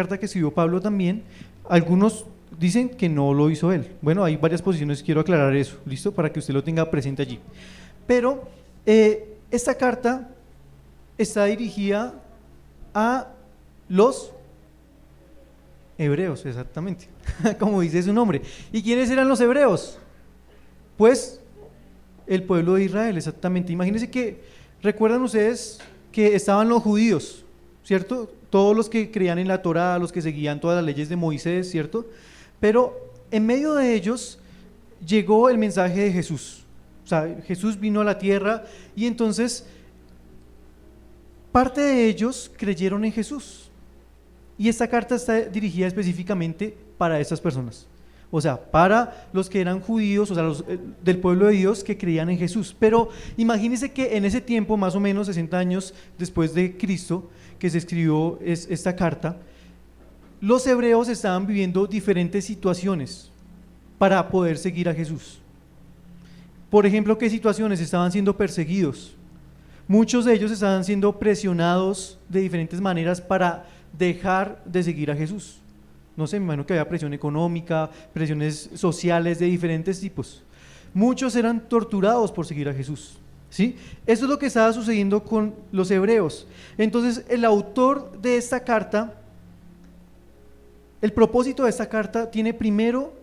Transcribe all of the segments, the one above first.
carta que escribió Pablo también. Algunos dicen que no lo hizo él. Bueno, hay varias posiciones, quiero aclarar eso, ¿listo? Para que usted lo tenga presente allí. Pero esta carta está dirigida a los hebreos, exactamente, como dice su nombre. ¿Y quiénes eran los hebreos? Pues el pueblo de Israel, exactamente. Imagínense que, recuerdan ustedes que estaban los judíos, ¿cierto? Todos los que creían en la Torá, los que seguían todas las leyes de Moisés, ¿cierto? Pero en medio de ellos llegó el mensaje de Jesús. O sea, Jesús vino a la tierra y entonces parte de ellos creyeron en Jesús. Y esta carta está dirigida específicamente para estas personas. O sea, para los que eran judíos, o sea, los del pueblo de Dios que creían en Jesús. Pero imagínense que en ese tiempo, más o menos 60 años después de Cristo, que se escribió esta carta, los hebreos estaban viviendo diferentes situaciones para poder seguir a Jesús. Por ejemplo, ¿qué situaciones? Estaban siendo perseguidos. Muchos de ellos estaban siendo presionados de diferentes maneras para dejar de seguir a Jesús. No sé, me imagino que había presión económica, presiones sociales de diferentes tipos. Muchos eran torturados por seguir a Jesús, ¿sí? Eso es lo que estaba sucediendo con los hebreos. Entonces, el autor de esta carta, el propósito de esta carta tiene primero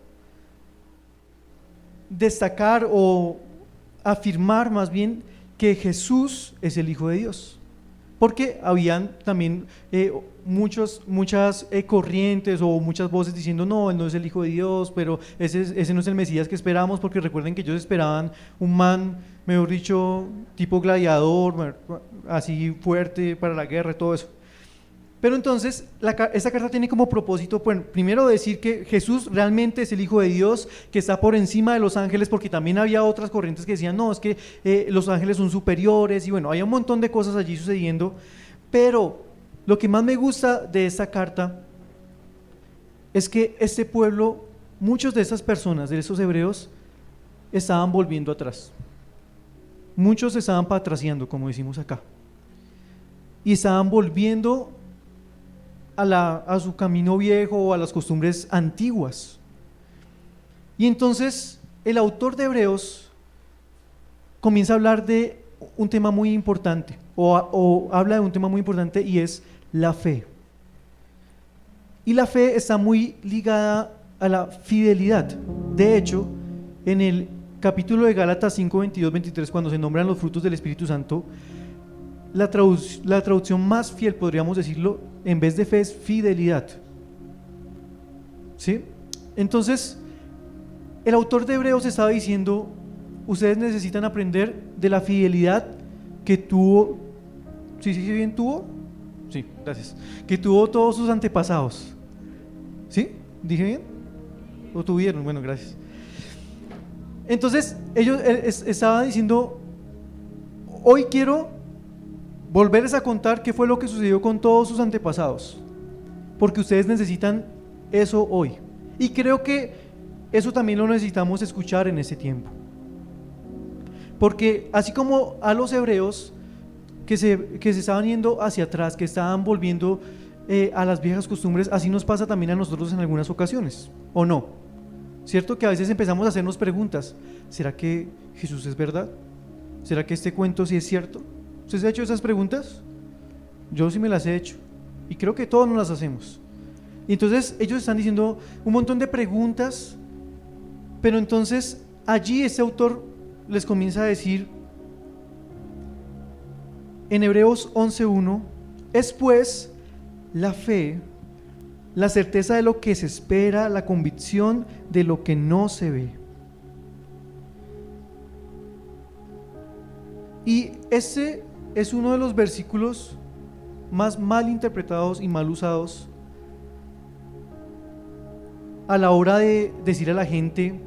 destacar o afirmar más bien que Jesús es el Hijo de Dios, porque habían también muchas corrientes o muchas voces diciendo no, él no es el Hijo de Dios, pero ese no es el Mesías que esperamos, porque recuerden que ellos esperaban un man, mejor dicho, tipo gladiador, así fuerte para la guerra y todo eso. Pero entonces, esta carta tiene como propósito, bueno, primero decir que Jesús realmente es el Hijo de Dios, que está por encima de los ángeles, porque también había otras corrientes que decían, no, es que los ángeles son superiores, y bueno, hay un montón de cosas allí sucediendo, pero lo que más me gusta de esta carta es que este pueblo, muchos de estas personas, de esos hebreos, estaban volviendo atrás. Muchos estaban patraciando, como decimos acá, y estaban volviendo a su camino viejo o a las costumbres antiguas. Y entonces el autor de Hebreos comienza a hablar de un tema muy importante, o habla de un tema muy importante, y es la fe. Y la fe está muy ligada a la fidelidad. De hecho, en el capítulo de Gálatas 5, 22, 23, cuando se nombran los frutos del Espíritu Santo, la traducción más fiel, podríamos decirlo, en vez de fe es fidelidad, ¿sí? Entonces, el autor de Hebreos estaba diciendo, ustedes necesitan aprender de la fidelidad que tuvo, ¿sí bien tuvo? Sí, gracias. Que tuvo todos sus antepasados, ¿sí? ¿Dije bien? ¿O tuvieron? Bueno, gracias. Entonces, ellos estaban diciendo, hoy quiero volverles a contar qué fue lo que sucedió con todos sus antepasados, porque ustedes necesitan eso hoy, y creo que eso también lo necesitamos escuchar en este tiempo, porque así como a los hebreos que se estaban yendo hacia atrás, que estaban volviendo a las viejas costumbres, así nos pasa también a nosotros en algunas ocasiones, ¿o no? ¿Cierto? Que a veces empezamos a hacernos preguntas, ¿será que Jesús es verdad? ¿Será que este cuento sí es cierto? ¿Usted se ha hecho esas preguntas? Yo sí me las he hecho, y creo que todos nos las hacemos. Y entonces ellos están diciendo un montón de preguntas, pero entonces allí este autor les comienza a decir en Hebreos 11:1, es pues la fe, la certeza de lo que se espera, la convicción de lo que no se ve. Y ese es uno de los versículos más mal interpretados y mal usados a la hora de decir a la gente,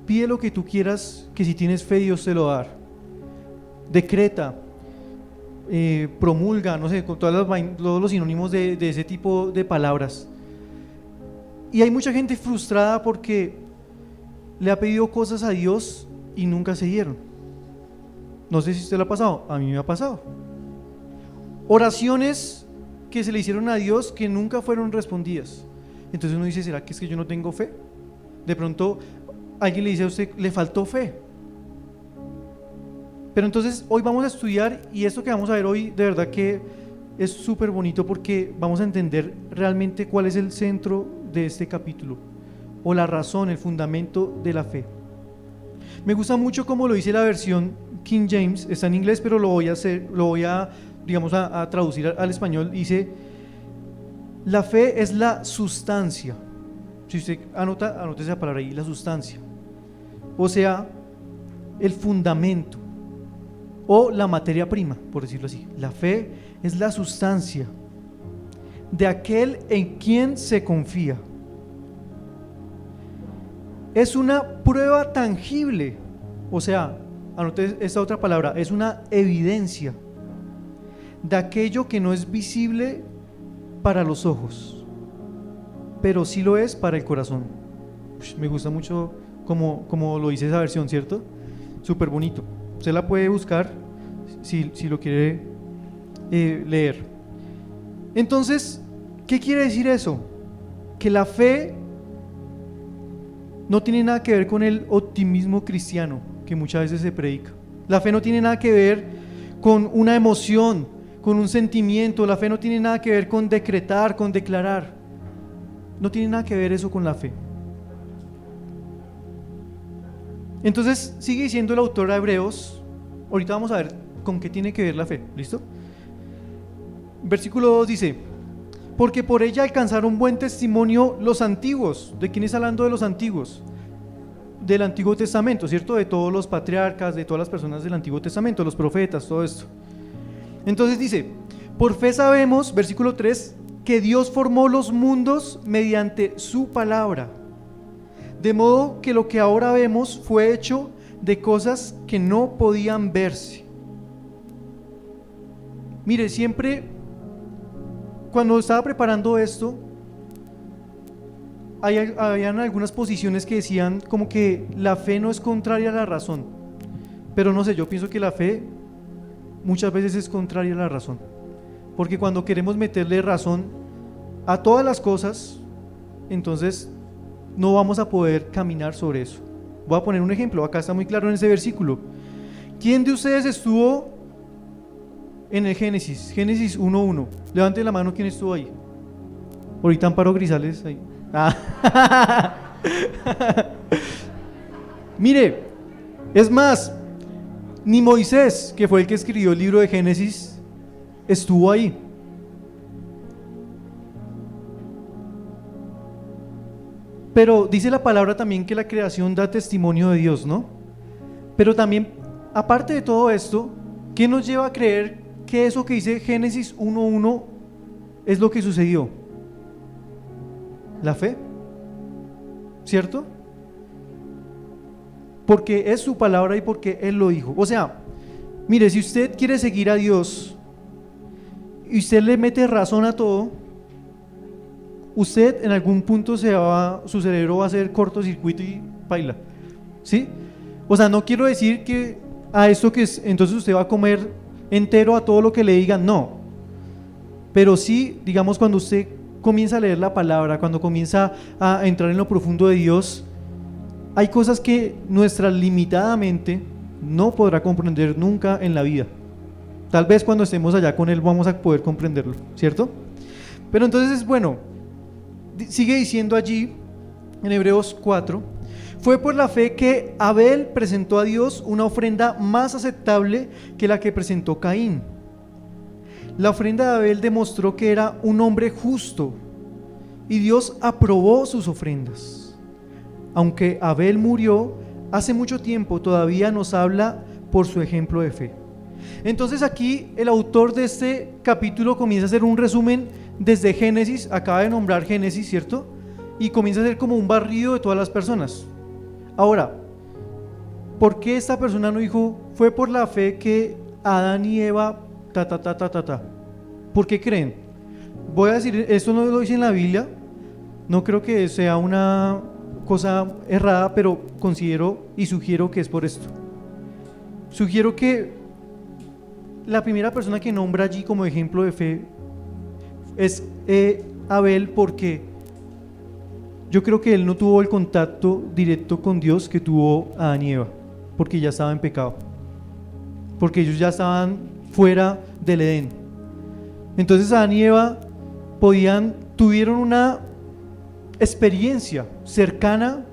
pide lo que tú quieras, que si tienes fe Dios te lo va a dar. Decreta, promulga, no sé, con todos los sinónimos de ese tipo de palabras. Y hay mucha gente frustrada porque le ha pedido cosas a Dios y nunca se dieron. No sé si usted lo ha pasado, a mí me ha pasado. Oraciones que se le hicieron a Dios que nunca fueron respondidas. Entonces uno dice, ¿será que es que yo no tengo fe? De pronto alguien le dice a usted, le faltó fe. Pero entonces hoy vamos a estudiar, y esto que vamos a ver hoy de verdad que es súper bonito, porque vamos a entender realmente cuál es el centro de este capítulo, o la razón, el fundamento de la fe. Me gusta mucho como lo dice la versión King James, está en inglés, pero lo voy a digamos a traducir al español. Dice: la fe es la sustancia. Si usted anota esa palabra ahí, la sustancia, o sea, el fundamento o la materia prima, por decirlo así. La fe es la sustancia de aquel en quien se confía. Es una prueba tangible, o sea, anote esta otra palabra, es una evidencia de aquello que no es visible para los ojos, pero sí lo es para el corazón. Me gusta mucho como lo dice esa versión, ¿cierto? Súper bonito. Usted la puede buscar si lo quiere leer. Entonces, ¿qué quiere decir eso? Que la fe no tiene nada que ver con el optimismo cristiano que muchas veces se predica. La fe no tiene nada que ver con una emoción, con un sentimiento. La fe no tiene nada que ver con decretar, con declarar. No tiene nada que ver eso con la fe. Entonces sigue diciendo el autor de Hebreos. Ahorita vamos a ver con qué tiene que ver la fe. ¿Listo? Versículo 2 dice: porque por ella alcanzaron buen testimonio los antiguos. ¿De quién está hablando? De los antiguos del Antiguo Testamento, ¿cierto? De todos los patriarcas, de todas las personas del Antiguo Testamento, los profetas, todo esto. Entonces dice: por fe sabemos, versículo 3, que Dios formó los mundos mediante su palabra, de modo que lo que ahora vemos fue hecho de cosas que no podían verse. Mire, siempre cuando estaba preparando esto, habían algunas posiciones que decían como que la fe no es contraria a la razón, pero no sé, yo pienso que la fe muchas veces es contraria a la razón, porque cuando queremos meterle razón a todas las cosas, entonces no vamos a poder caminar sobre eso. Voy a poner un ejemplo, acá está muy claro en ese versículo. ¿Quién de ustedes estuvo en el Génesis 1:1? Levante la mano, ¿quién estuvo ahí? Ahorita Amparo Grisales ahí. Mire, es más, ni Moisés, que fue el que escribió el libro de Génesis, estuvo ahí. Pero dice la palabra también que la creación da testimonio de Dios, ¿no? Pero también, aparte de todo esto, ¿qué nos lleva a creer que eso que dice Génesis 1:1 es lo que sucedió? La fe, ¿cierto? Porque es su palabra y porque Él lo dijo. O sea, mire, si usted quiere seguir a Dios y usted le mete razón a todo, usted en algún punto su cerebro va a hacer cortocircuito y baila, ¿sí? O sea, no quiero decir que a esto que es, entonces usted va a comer entero a todo lo que le digan, no. Pero sí, digamos, cuando usted comienza a leer la palabra, cuando comienza a entrar en lo profundo de Dios, hay cosas que nuestra limitada mente no podrá comprender nunca en la vida. Tal vez cuando estemos allá con Él vamos a poder comprenderlo, ¿cierto? Pero entonces, bueno, sigue diciendo allí en Hebreos 4: fue por la fe que Abel presentó a Dios una ofrenda más aceptable que la que presentó Caín. La ofrenda de Abel demostró que era un hombre justo y Dios aprobó sus ofrendas. Aunque Abel murió hace mucho tiempo, todavía nos habla por su ejemplo de fe. Entonces aquí el autor de este capítulo comienza a hacer un resumen desde Génesis, acaba de nombrar Génesis, ¿cierto? Y comienza a hacer como un barrido de todas las personas. Ahora, ¿por qué esta persona no dijo, fue por la fe que Adán y Eva, ¿Por qué creen? Voy a decir, esto no lo dice en la Biblia, no creo que sea una cosa errada, pero considero y sugiero que es por esto. Sugiero que la primera persona que nombra allí como ejemplo de fe es Abel, porque yo creo que él no tuvo el contacto directo con Dios que tuvo Adán y Eva, porque ya estaba en pecado, porque ellos ya estaban fuera del Edén. Entonces Adán y Eva tuvieron una experiencia cercana,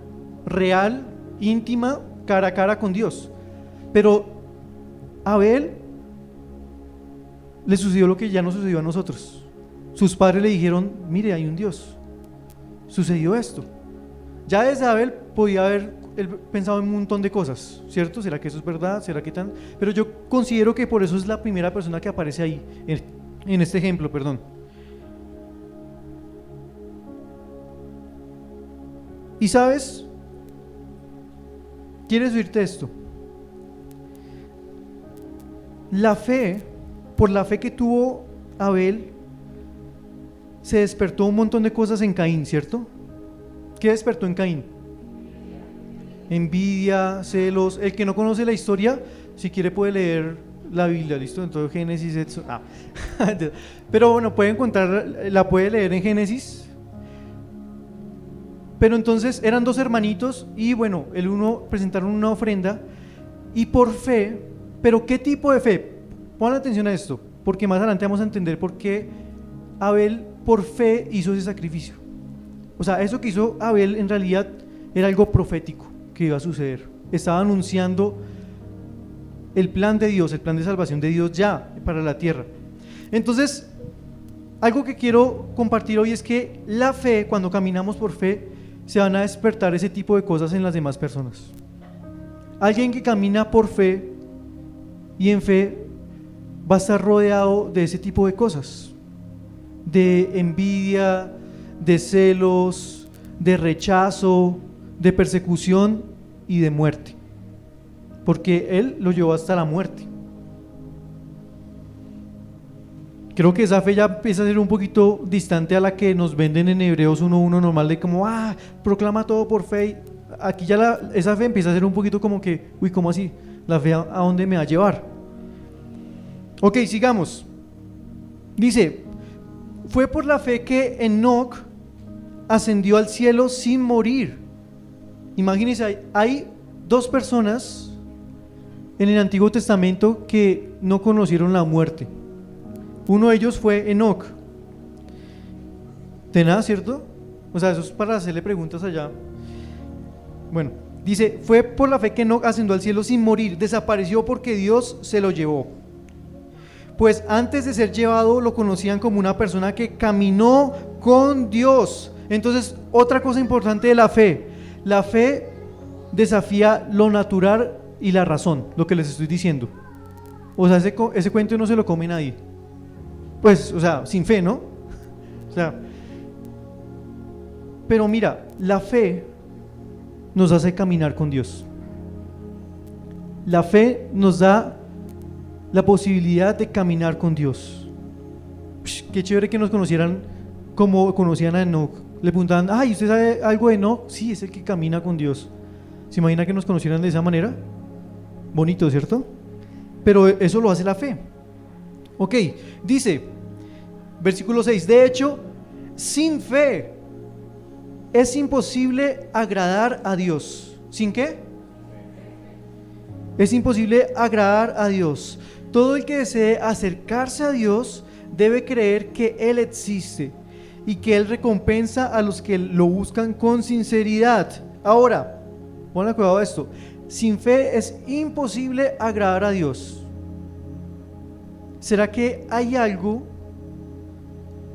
real, íntima, cara a cara con Dios. Pero a Abel le sucedió lo que ya nos sucedió a nosotros. Sus padres le dijeron: mire, hay un Dios, sucedió esto. Ya desde Abel podía haber él pensado en un montón de cosas, ¿cierto? ¿Será que eso es verdad? ¿Será que tan? Pero yo considero que por eso es la primera persona que aparece ahí, en este ejemplo, perdón. Y sabes, ¿quieres oírte esto? La fe, por la fe que tuvo Abel, se despertó un montón de cosas en Caín, ¿cierto? ¿Qué despertó en Caín? Envidia, celos. El que no conoce la historia, si quiere puede leer la Biblia, ¿listo? Entonces Génesis, pero bueno, puede encontrar, la puede leer en Génesis. Pero entonces eran dos hermanitos y bueno, el uno presentaron una ofrenda y por fe. Pero ¿qué tipo de fe? Pongan atención a esto, porque más adelante vamos a entender por qué Abel por fe hizo ese sacrificio. O sea, eso que hizo Abel en realidad era algo profético que iba a suceder. Estaba anunciando el plan de Dios, el plan de salvación de Dios ya para la tierra. Entonces, algo que quiero compartir hoy es que la fe, cuando caminamos por fe, se van a despertar ese tipo de cosas en las demás personas. Alguien que camina por fe y en fe va a estar rodeado de ese tipo de cosas, de envidia, de celos, de rechazo, de persecución y de muerte, porque Él lo llevó hasta la muerte. Creo que esa fe ya empieza a ser un poquito distante a la que nos venden en Hebreos 1:1 normal, de como, proclama todo por fe. Aquí ya esa fe empieza a ser un poquito como que, uy, ¿cómo así? ¿La fe a dónde me va a llevar? Ok, sigamos. Dice: fue por la fe que Enoc ascendió al cielo sin morir. Imagínense, hay dos personas en el Antiguo Testamento que no conocieron la muerte. Uno de ellos fue Enoc. De nada, ¿cierto? O sea, eso es para hacerle preguntas allá. Bueno, dice: fue por la fe que Enoc ascendió al cielo sin morir, desapareció porque Dios se lo llevó. Pues antes de ser llevado lo conocían como una persona que caminó con Dios. Entonces, otra cosa importante de la fe desafía lo natural y la razón, lo que les estoy diciendo. O sea, ese cuento no se lo come nadie. Pues, o sea, sin fe, ¿no? O sea, pero mira, la fe nos hace caminar con Dios. La fe nos da la posibilidad de caminar con Dios. Qué chévere que nos conocieran como conocían a Enoc. Le preguntaban: ¿usted sabe algo de Enoc? Sí, es el que camina con Dios. ¿Se imagina que nos conocieran de esa manera? Bonito, ¿cierto? Pero eso lo hace la fe. Ok, dice, versículo 6: de hecho, sin fe es imposible agradar a Dios. ¿Sin qué? Es imposible agradar a Dios. Todo el que desee acercarse a Dios debe creer que Él existe y que Él recompensa a los que lo buscan con sinceridad. Ahora, ponle cuidado a esto: sin fe es imposible agradar a Dios. ¿Será que hay algo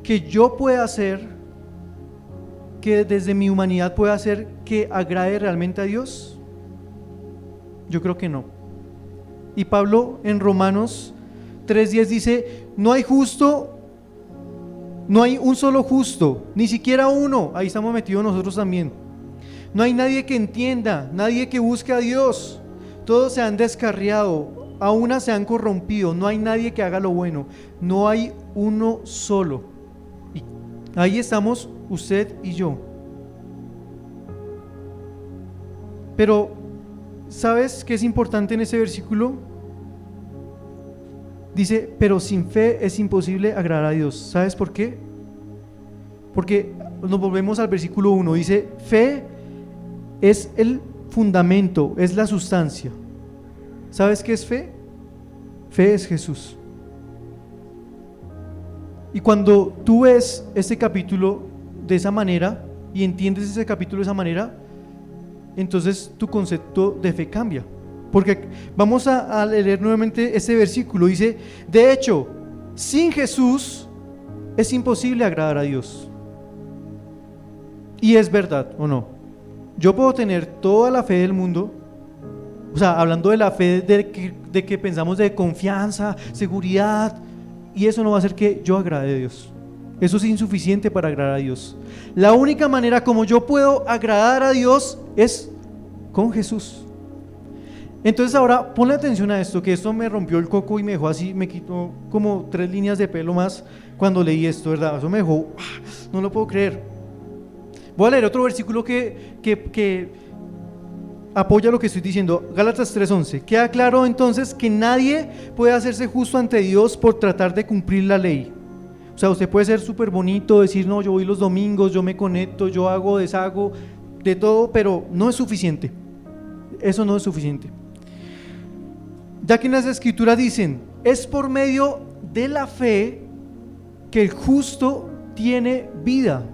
que yo pueda hacer, que desde mi humanidad pueda hacer que agrade realmente a Dios? Yo creo que no. Y Pablo en Romanos 3:10 dice: no hay justo, no hay un solo justo, ni siquiera uno. Ahí estamos metidos nosotros también. No hay nadie que entienda, nadie que busque a Dios. Todos se han descarriado, a una se han corrompido. No hay nadie que haga lo bueno, no hay uno solo. Y ahí estamos usted y yo. Pero ¿sabes qué es importante en ese versículo? Dice: pero sin fe es imposible agradar a Dios. ¿Sabes por qué? Porque nos volvemos al versículo 1, dice, fe es el fundamento, es la sustancia. ¿Sabes qué es fe? Fe es Jesús. Y cuando tú ves este capítulo de esa manera y entiendes ese capítulo de esa manera, entonces tu concepto de fe cambia. Porque vamos a leer nuevamente este versículo. Dice, de hecho, sin Jesús es imposible agradar a Dios. Y es verdad, ¿o no? Yo puedo tener toda la fe del mundo, o sea, hablando de la fe de que pensamos de confianza, seguridad, y eso no va a hacer que yo agrade a Dios. Eso es insuficiente para agradar a Dios. La única manera como yo puedo agradar a Dios es con Jesús. Entonces ahora ponle atención a esto, que esto me rompió el coco y me dejó así, me quitó como 3 líneas de pelo más cuando leí esto, ¿verdad? Eso me dejó, no lo puedo creer. Voy a leer otro versículo que apoya lo que estoy diciendo. Gálatas 3:11. Queda claro entonces que nadie puede hacerse justo ante Dios por tratar de cumplir la ley. O sea, usted puede ser súper bonito, decir, no, yo voy los domingos, yo me conecto, yo hago, deshago, de todo, pero no es suficiente. Eso no es suficiente. Ya que en las Escrituras dicen, es por medio de la fe que el justo tiene vida.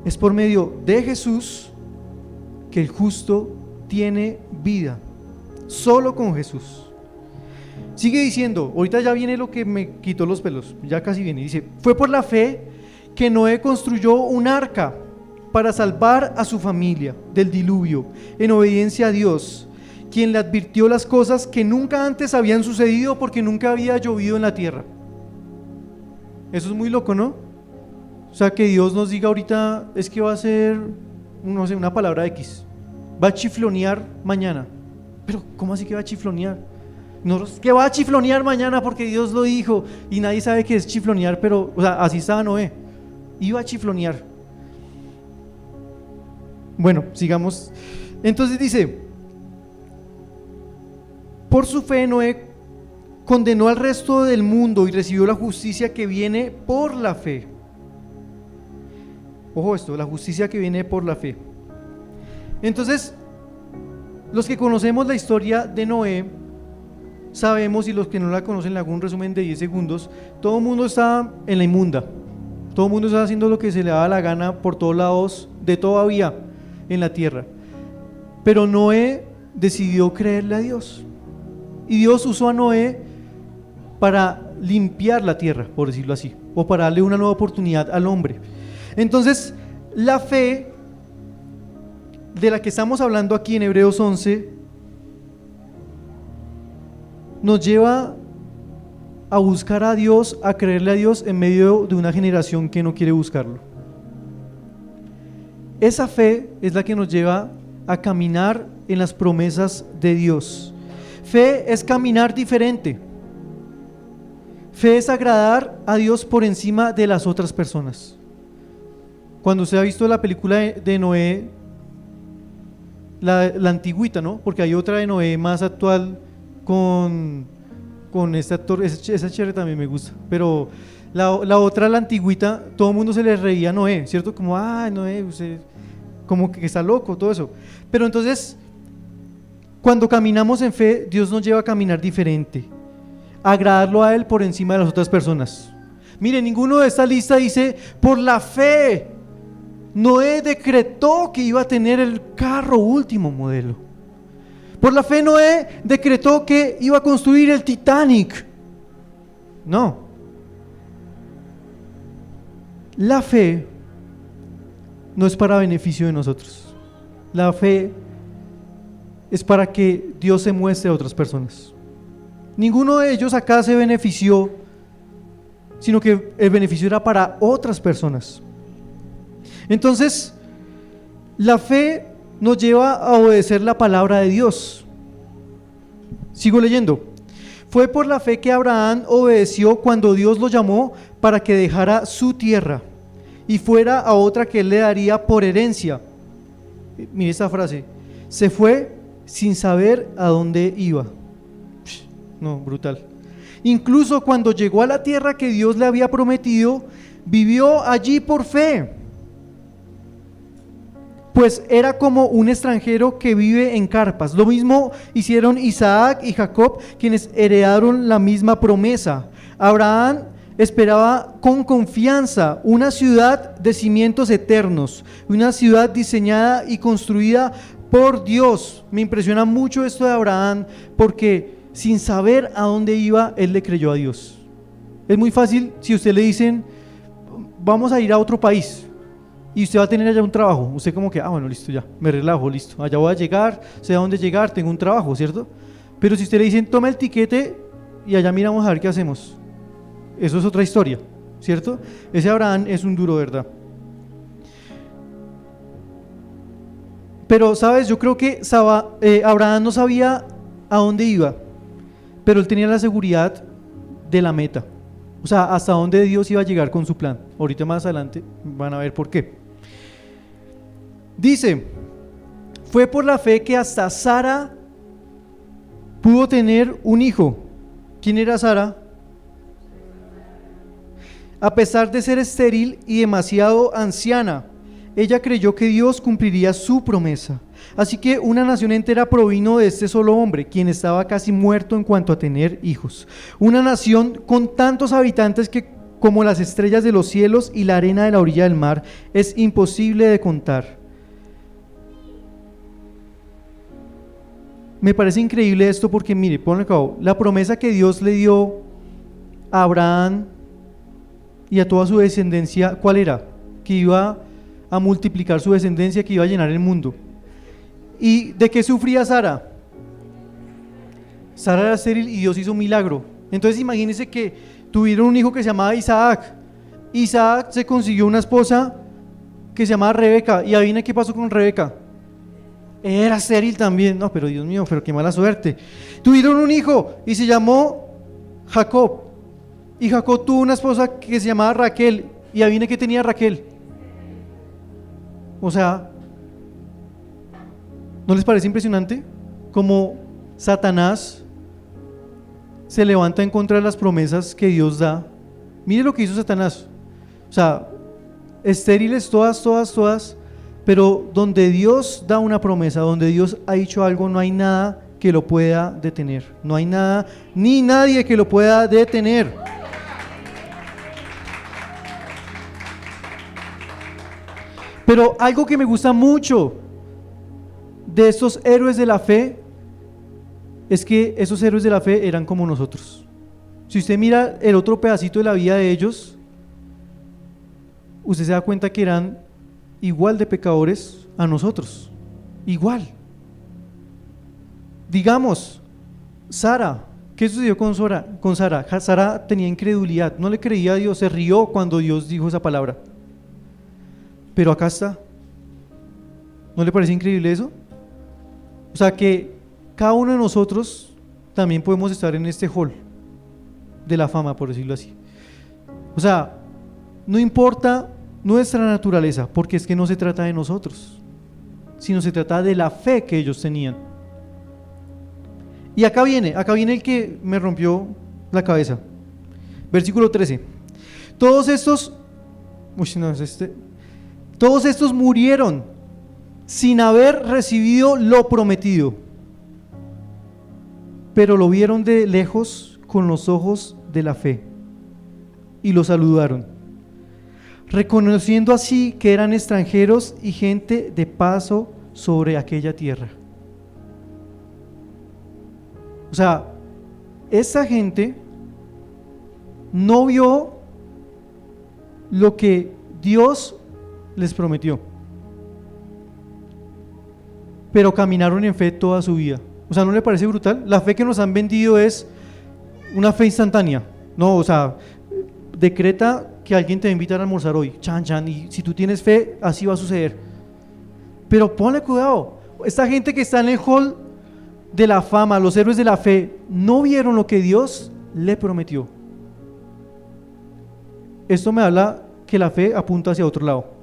Es por medio de Jesús que el justo tiene vida. Solo con Jesús. Sigue diciendo, ahorita ya viene lo que me quitó los pelos, ya casi viene. Dice, fue por la fe que Noé construyó un arca para salvar a su familia del diluvio, en obediencia a Dios, quien le advirtió las cosas que nunca antes habían sucedido porque nunca había llovido en la tierra. Eso es muy loco, ¿no? O sea, que Dios nos diga ahorita, es que va a ser, no sé, una palabra X, va a chiflonear mañana. Pero, ¿cómo así que va a chiflonear? No, que va a chiflonear mañana porque Dios lo dijo y nadie sabe qué es chiflonear, pero, o sea, así estaba Noé, iba a chiflonear. Bueno, sigamos. Entonces dice, por su fe Noé condenó al resto del mundo y recibió la justicia que viene por la fe. Ojo esto, la justicia que viene por la fe. Entonces, los que conocemos la historia de Noé, sabemos, y los que no la conocen, le hago un resumen de 10 segundos, todo el mundo estaba en la inmunda, todo el mundo estaba haciendo lo que se le daba la gana por todos lados, de todo había en la tierra. Pero Noé decidió creerle a Dios, y Dios usó a Noé para limpiar la tierra, por decirlo así, o para darle una nueva oportunidad al hombre. Entonces, la fe de la que estamos hablando aquí en Hebreos 11 nos lleva a buscar a Dios, a creerle a Dios en medio de una generación que no quiere buscarlo. Esa fe es la que nos lleva a caminar en las promesas de Dios. Fe es caminar diferente. Fe es agradar a Dios por encima de las otras personas. Cuando usted ha visto la película de Noé, la antigüita, ¿no? Porque hay otra de Noé más actual con este actor, esa chévere también me gusta, pero la otra, la antigüita, todo el mundo se le reía a Noé, ¿cierto? Como, Noé, usted como que está loco, todo eso. Pero entonces, cuando caminamos en fe, Dios nos lleva a caminar diferente, a agradarlo a Él por encima de las otras personas. Mire, ninguno de esta lista dice, por la fe, Noé decretó que iba a tener el carro último modelo. Por la fe Noé decretó que iba a construir el Titanic. No. La fe no es para beneficio de nosotros. La fe es para que Dios se muestre a otras personas. Ninguno de ellos acá se benefició, sino que el beneficio era para otras personas. Entonces, la fe nos lleva a obedecer la palabra de Dios. Sigo leyendo. Fue por la fe que Abraham obedeció cuando Dios lo llamó para que dejara su tierra y fuera a otra que él le daría por herencia. Mire esta frase: se fue sin saber a dónde iba. No, brutal. Incluso cuando llegó a la tierra que Dios le había prometido, vivió allí por fe. Pues era como un extranjero que vive en carpas. Lo mismo hicieron Isaac y Jacob, quienes heredaron la misma promesa. Abraham esperaba con confianza una ciudad de cimientos eternos, una ciudad diseñada y construida por Dios. Me impresiona mucho esto de Abraham, porque sin saber a dónde iba, él le creyó a Dios. Es muy fácil si usted le dicen, vamos a ir a otro país y usted va a tener allá un trabajo, usted como que, bueno, listo, ya, me relajo, listo, allá voy a llegar, sé a dónde llegar, tengo un trabajo, ¿cierto? Pero si usted le dicen, toma el tiquete y allá miramos a ver qué hacemos, eso es otra historia, ¿cierto? Ese Abraham es un duro, ¿verdad? Pero, ¿sabes? Yo creo que Abraham no sabía a dónde iba, pero él tenía la seguridad de la meta, o sea, hasta dónde Dios iba a llegar con su plan. Ahorita más adelante van a ver por qué. Dice, fue por la fe que hasta Sara pudo tener un hijo. ¿Quién era Sara? A pesar de ser estéril y demasiado anciana, ella creyó que Dios cumpliría su promesa. Así que una nación entera provino de este solo hombre, quien estaba casi muerto en cuanto a tener hijos. Una nación con tantos habitantes que, como las estrellas de los cielos y la arena de la orilla del mar, es imposible de contar. Me parece increíble esto porque, mire, ponle a cabo, la promesa que Dios le dio a Abraham y a toda su descendencia, ¿cuál era? Que iba a multiplicar su descendencia, que iba a llenar el mundo. ¿Y de qué sufría Sara? Sara era estéril y Dios hizo un milagro. Entonces imagínense que tuvieron un hijo que se llamaba Isaac. Isaac se consiguió una esposa que se llamaba Rebeca. ¿Y adivina qué pasó con Rebeca? Era estéril también. No, pero Dios mío, pero qué mala suerte. Tuvieron un hijo y se llamó Jacob. Y Jacob tuvo una esposa que se llamaba Raquel. ¿Y adivina qué tenía Raquel? O sea, ¿no les parece impresionante cómo Satanás se levanta en contra de las promesas que Dios da? Mire lo que hizo Satanás. O sea, estériles todas, pero donde Dios da una promesa, donde Dios ha dicho algo, no hay nada que lo pueda detener. No hay nada ni nadie que lo pueda detener. Pero algo que me gusta mucho de estos héroes de la fe es que esos héroes de la fe eran como nosotros. Si usted mira el otro pedacito de la vida de ellos, usted se da cuenta que eran igual de pecadores a nosotros, igual. Digamos, Sara, ¿qué sucedió con Sara? Sara tenía incredulidad, no le creía a Dios, se rió cuando Dios dijo esa palabra. Pero acá está. ¿No le parece increíble eso? O sea que cada uno de nosotros también podemos estar en este hall de la fama, por decirlo así. O sea, no importa nuestra naturaleza, porque es que no se trata de nosotros, sino se trata de la fe que ellos tenían. Y acá viene el que me rompió la cabeza. Versículo 13. Todos estos murieron sin haber recibido lo prometido, pero lo vieron de lejos con los ojos de la fe y lo saludaron, reconociendo así que eran extranjeros y gente de paso sobre aquella tierra. O sea, esa gente no vio lo que Dios les prometió, pero caminaron en fe toda su vida. O sea, ¿no le parece brutal? La fe que nos han vendido es una fe instantánea. No, o sea, decreta que alguien te va a invitar a almorzar hoy, chan, y si tú tienes fe, así va a suceder. Pero ponle cuidado, esta gente que está en el hall de la fama, los héroes de la fe, no vieron lo que Dios le prometió. Esto me habla que la fe apunta hacia otro lado.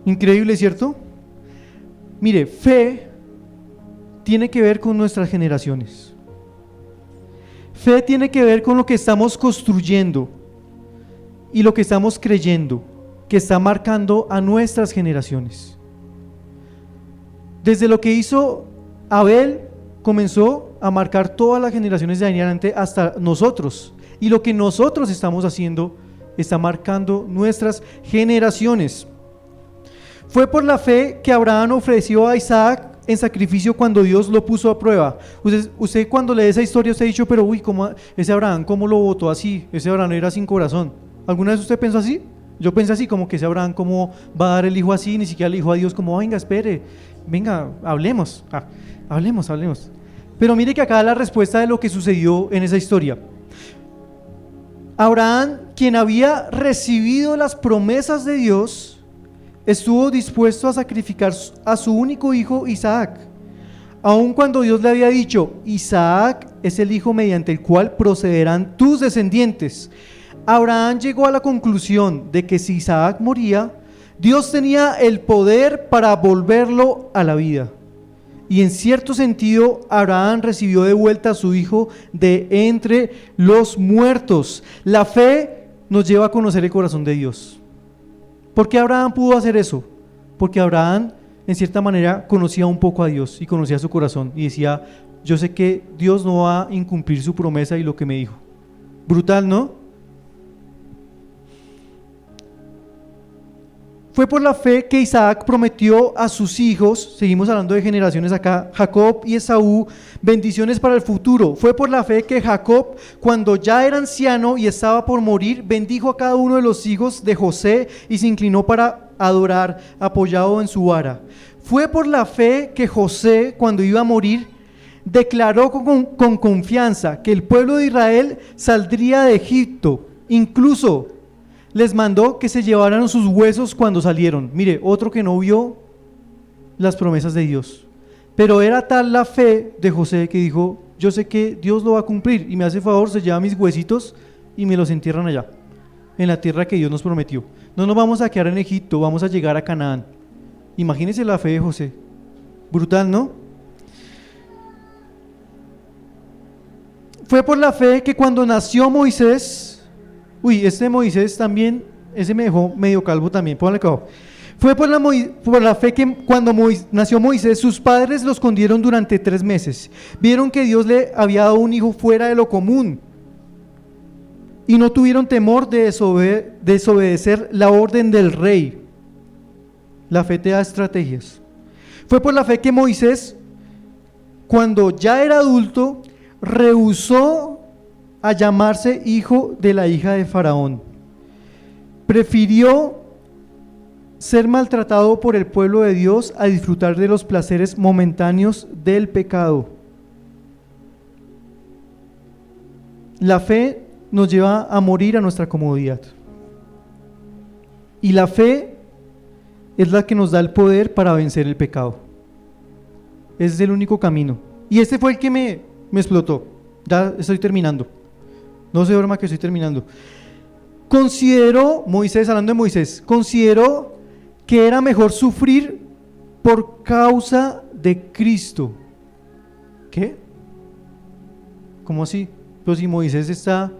Increíble, ¿cierto? Mire, fe tiene que ver con nuestras generaciones. Fe tiene que ver con lo que estamos construyendo y lo que estamos creyendo, que está marcando a nuestras generaciones. Desde lo que hizo Abel, comenzó a marcar todas las generaciones de ahí en adelante hasta nosotros. Y lo que nosotros estamos haciendo está marcando nuestras generaciones. Fue por la fe que Abraham ofreció a Isaac en sacrificio cuando Dios lo puso a prueba. Usted cuando lee esa historia, usted ha dicho, pero ¿cómo ese Abraham, cómo lo votó así? Ese Abraham era sin corazón. ¿Alguna vez usted pensó así? Yo pensé así, como que ese Abraham, ¿cómo va a dar el hijo así? Ni siquiera le dijo a Dios, como, venga, espere, venga, hablemos. Hablemos. Pero mire que acá la respuesta de lo que sucedió en esa historia. Abraham, quien había recibido las promesas de Dios, estuvo dispuesto a sacrificar a su único hijo Isaac, aun cuando Dios le había dicho, Isaac es el hijo mediante el cual procederán tus descendientes. Abraham llegó a la conclusión de que si Isaac moría, Dios tenía el poder para volverlo a la vida. Y en cierto sentido, Abraham recibió de vuelta a su hijo de entre los muertos. La fe nos lleva a conocer el corazón de Dios. ¿Por qué Abraham pudo hacer eso? Porque Abraham, en cierta manera, conocía un poco a Dios y conocía su corazón y decía, yo sé que Dios no va a incumplir su promesa y lo que me dijo. Brutal, ¿no? Fue por la fe que Isaac prometió a sus hijos, seguimos hablando de generaciones acá, Jacob y Esaú, bendiciones para el futuro. Fue por la fe que Jacob, cuando ya era anciano y estaba por morir, bendijo a cada uno de los hijos de José y se inclinó para adorar, apoyado en su vara. Fue por la fe que José, cuando iba a morir, declaró con confianza que el pueblo de Israel saldría de Egipto, incluso les mandó que se llevaran sus huesos cuando salieron. Mire, otro que no vio las promesas de Dios. Pero era tal la fe de José que dijo, yo sé que Dios lo va a cumplir y me hace favor, se lleva mis huesitos y me los entierran allá, en la tierra que Dios nos prometió. No nos vamos a quedar en Egipto, vamos a llegar a Canaán. Imagínense la fe de José. Brutal, ¿no? Fue por la fe que cuando nació Moisés, este Moisés también, ese me dejó medio calvo también, póngale acá. Fue por la fe que cuando nació Moisés, sus padres lo escondieron durante 3 meses. Vieron que Dios le había dado un hijo fuera de lo común y no tuvieron temor de desobedecer la orden del rey. La fe te da estrategias. Fue por la fe que Moisés, cuando ya era adulto, rehusó a llamarse hijo de la hija de Faraón. Prefirió ser maltratado por el pueblo de Dios a disfrutar de los placeres momentáneos del pecado. La fe nos lleva a morir a nuestra comodidad. Y la fe es la que nos da el poder para vencer el pecado. Ese es el único camino. Y este fue el que me explotó. Ya estoy terminando. No se duerma que estoy terminando. Consideró, Moisés, hablando de Moisés, consideró que era mejor sufrir por causa de Cristo. ¿Qué? ¿Cómo así? Pues si Moisés está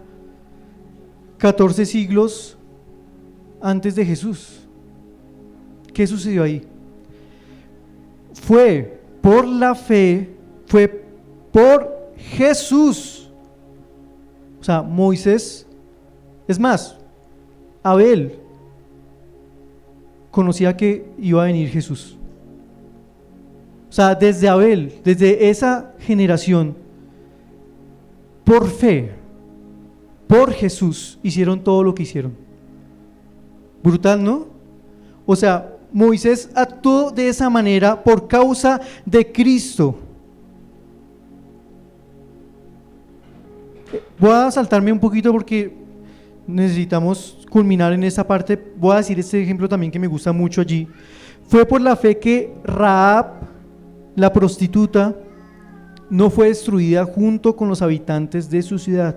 14 siglos antes de Jesús. ¿Qué sucedió ahí? Fue por la fe, fue por Jesús. O sea, Moisés, es más, Abel conocía que iba a venir Jesús. O sea, desde Abel, desde esa generación, por fe, por Jesús, hicieron todo lo que hicieron. Brutal, ¿no? O sea, Moisés actuó de esa manera por causa de Cristo. Voy a saltarme un poquito porque necesitamos culminar en esa parte. Voy a decir este ejemplo también que me gusta mucho allí. Fue por la fe que Rahab, la prostituta, no fue destruida junto con los habitantes de su ciudad,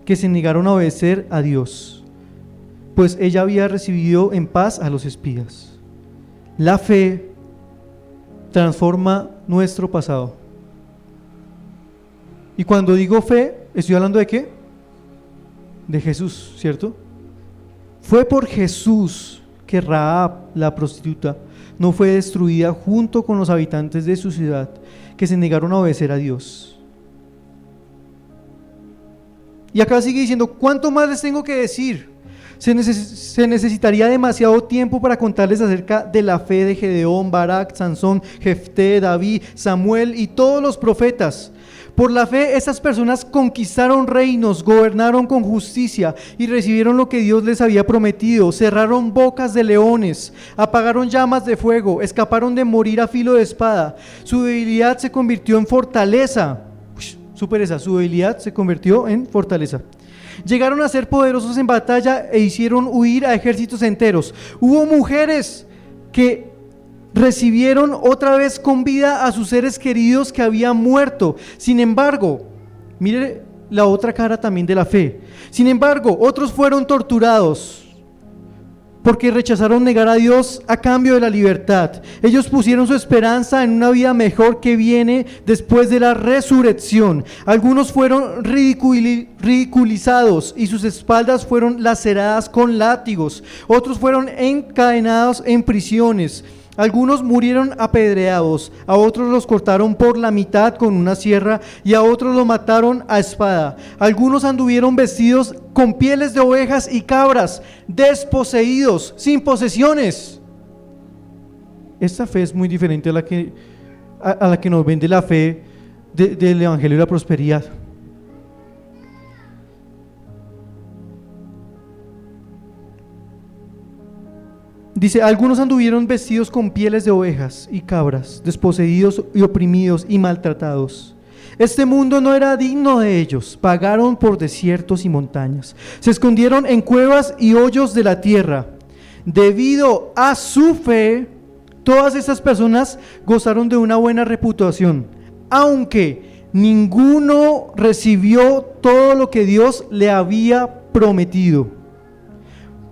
que se negaron a obedecer a Dios, pues ella había recibido en paz a los espías. La fe transforma nuestro pasado. Y cuando digo fe, ¿estoy hablando de qué? De Jesús, ¿cierto? Fue por Jesús que Rahab, la prostituta, no fue destruida junto con los habitantes de su ciudad que se negaron a obedecer a Dios. Y acá sigue diciendo, ¿cuánto más les tengo que decir? Se necesitaría demasiado tiempo para contarles acerca de la fe de Gedeón, Barak, Sansón, Jefté, David, Samuel y todos los profetas. Por la fe, estas personas conquistaron reinos, gobernaron con justicia y recibieron lo que Dios les había prometido. Cerraron bocas de leones, apagaron llamas de fuego, escaparon de morir a filo de espada. Su debilidad se convirtió en fortaleza. Su debilidad se convirtió en fortaleza. Llegaron a ser poderosos en batalla e hicieron huir a ejércitos enteros. Hubo mujeres que recibieron otra vez con vida a sus seres queridos que habían muerto. Sin embargo, mire la otra cara también de la fe. Sin embargo, otros fueron torturados porque rechazaron negar a Dios a cambio de la libertad. Ellos pusieron su esperanza en una vida mejor que viene después de la resurrección. Algunos fueron ridiculizados y sus espaldas fueron laceradas con látigos. Otros fueron encadenados en prisiones. Algunos murieron apedreados, a otros los cortaron por la mitad con una sierra y a otros los mataron a espada. Algunos anduvieron vestidos con pieles de ovejas y cabras, desposeídos, sin posesiones. Esta fe es muy diferente a la que nos vende la fe del Evangelio de la Prosperidad. Dice, algunos anduvieron vestidos con pieles de ovejas y cabras, desposeídos y oprimidos y maltratados. Este mundo no era digno de ellos. Vagaron por desiertos y montañas. Se escondieron en cuevas y hoyos de la tierra. Debido a su fe, todas estas personas gozaron de una buena reputación, aunque ninguno recibió todo lo que Dios le había prometido.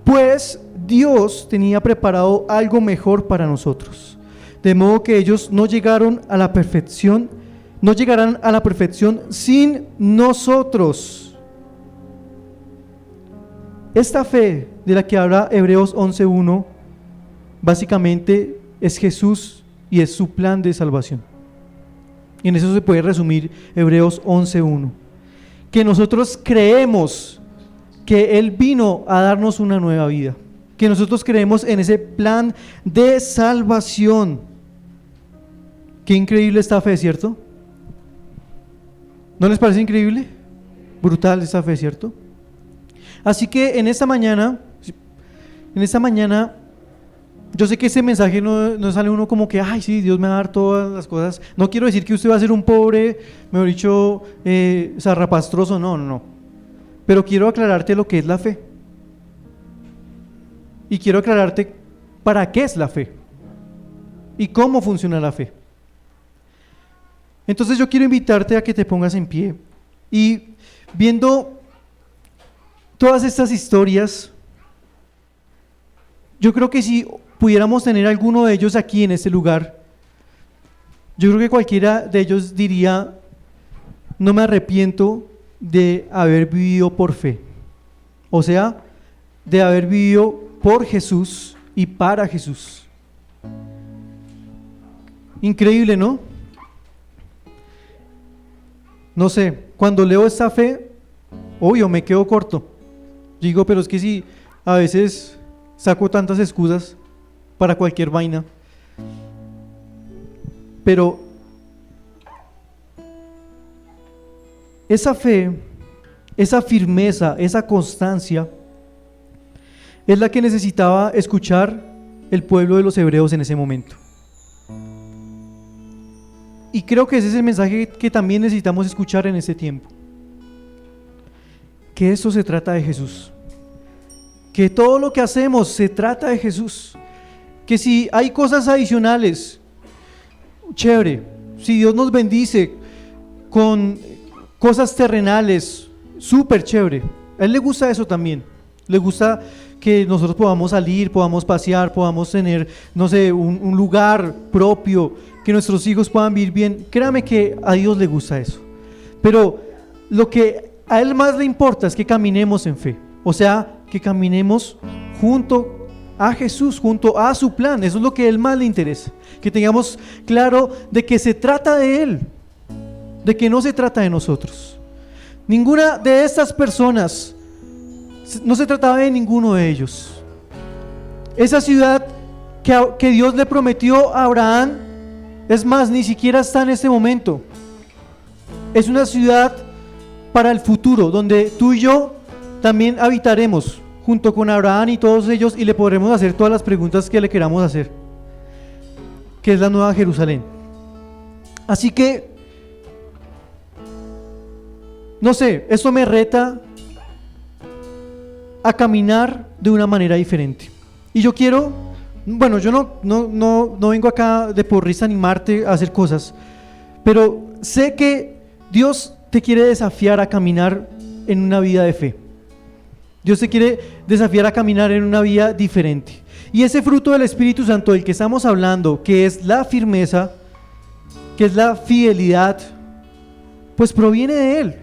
Pues Dios tenía preparado algo mejor para nosotros, de modo que ellos no llegarán a la perfección sin nosotros. Esta fe de la que habla Hebreos 11:1 básicamente es Jesús y es su plan de salvación. Y en eso se puede resumir Hebreos 11:1, que nosotros creemos que Él vino a darnos una nueva vida, que nosotros creemos en ese plan de salvación. Qué increíble esta fe, ¿cierto? ¿No les parece increíble? Brutal esta fe, ¿cierto? Así que en esta mañana, yo sé que ese mensaje no sale uno como que, ay, sí, Dios me va a dar todas las cosas. No quiero decir que usted va a ser un pobre, mejor dicho, zarrapastroso, no. Pero quiero aclararte lo que es la fe. Y quiero aclararte para qué es la fe y cómo funciona la fe. Entonces yo quiero invitarte a que te pongas en pie y viendo todas estas historias, yo creo que si pudiéramos tener alguno de ellos aquí en este lugar, yo creo que cualquiera de ellos diría, no me arrepiento de haber vivido por fe, o sea, de haber vivido por Jesús y para Jesús. Increíble, ¿no? No sé, cuando leo esta fe, obvio, me quedo corto. Digo, pero es que si a veces saco tantas excusas para cualquier vaina, pero esa fe, esa firmeza, esa constancia es la que necesitaba escuchar el pueblo de los hebreos en ese momento. Y creo que ese es el mensaje que también necesitamos escuchar en este tiempo. Que esto se trata de Jesús. Que todo lo que hacemos se trata de Jesús. Que si hay cosas adicionales, chévere. Si Dios nos bendice con cosas terrenales, súper chévere. A Él le gusta eso también. Le gusta que nosotros podamos salir, podamos pasear, podamos tener, no sé, un lugar propio, que nuestros hijos puedan vivir bien. Créame que a Dios le gusta eso. Pero lo que a Él más le importa es que caminemos en fe. O sea, que caminemos junto a Jesús, junto a su plan. Eso es lo que a Él más le interesa. Que tengamos claro de que se trata de Él, de que no se trata de nosotros. Ninguna de estas personas, no se trataba de ninguno de ellos. Esa ciudad que Dios le prometió a Abraham, es más, ni siquiera está en este momento. Es una ciudad para el futuro, donde tú y yo también habitaremos junto con Abraham y todos ellos, y le podremos hacer todas las preguntas que le queramos hacer, que es la Nueva Jerusalén. Así que, no sé, esto me reta a caminar de una manera diferente. Y yo quiero, bueno, yo no vengo acá de por risa a animarte a hacer cosas, pero sé que Dios te quiere desafiar a caminar en una vida de fe. Dios te quiere desafiar a caminar en una vida diferente. Y ese fruto del Espíritu Santo del que estamos hablando, que es la firmeza, que es la fidelidad, pues proviene de Él.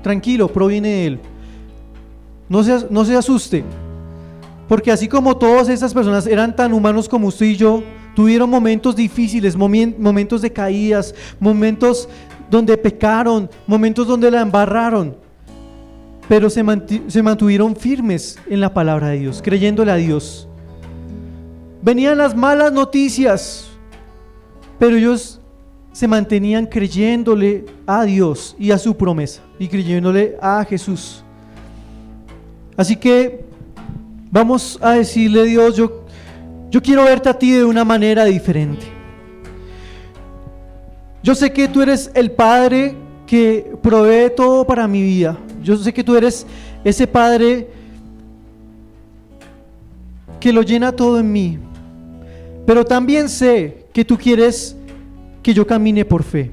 Tranquilo, proviene de Él. No se asuste, porque así como todas esas personas eran tan humanos como usted y yo, tuvieron momentos difíciles, momentos de caídas, momentos donde pecaron, momentos donde la embarraron, pero se mantuvieron firmes en la palabra de Dios, creyéndole a Dios. Venían las malas noticias, pero ellos se mantenían creyéndole a Dios y a su promesa, y creyéndole a Jesús. Así que vamos a decirle a Dios, yo quiero verte a ti de una manera diferente. Yo sé que tú eres el Padre que provee todo para mi vida. Yo sé que tú eres ese Padre que lo llena todo en mí. Pero también sé que tú quieres que yo camine por fe.